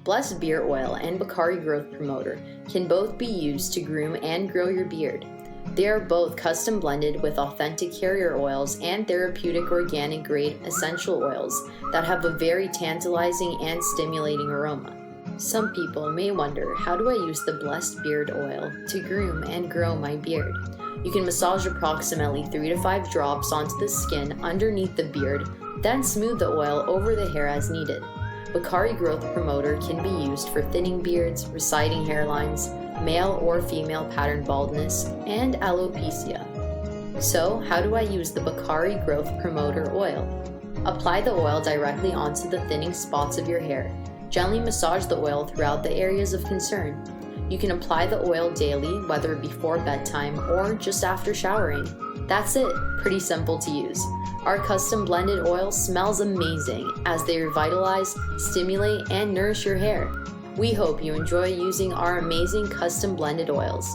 Blessed Beard Oil and Bakari Growth Promoter can both be used to groom and grow your beard. They are both custom blended with authentic carrier oils and therapeutic organic grade essential oils that have a very tantalizing and stimulating aroma. Some people may wonder, how do I use the Blessed Beard Oil to groom and grow my beard? You can massage approximately 3 to 5 drops onto the skin underneath the beard, then smooth the oil over the hair as needed. Bakari Growth Promoter can be used for thinning beards, receding hairlines, male or female pattern baldness, and alopecia. So, how do I use the Bakari Growth Promoter oil? Apply the oil directly onto the thinning spots of your hair. Gently massage the oil throughout the areas of concern. You can apply the oil daily, whether before bedtime or just after showering. That's it, pretty simple to use. Our custom blended oil smells amazing as they revitalize, stimulate, and nourish your hair. We hope you enjoy using our amazing custom blended oils.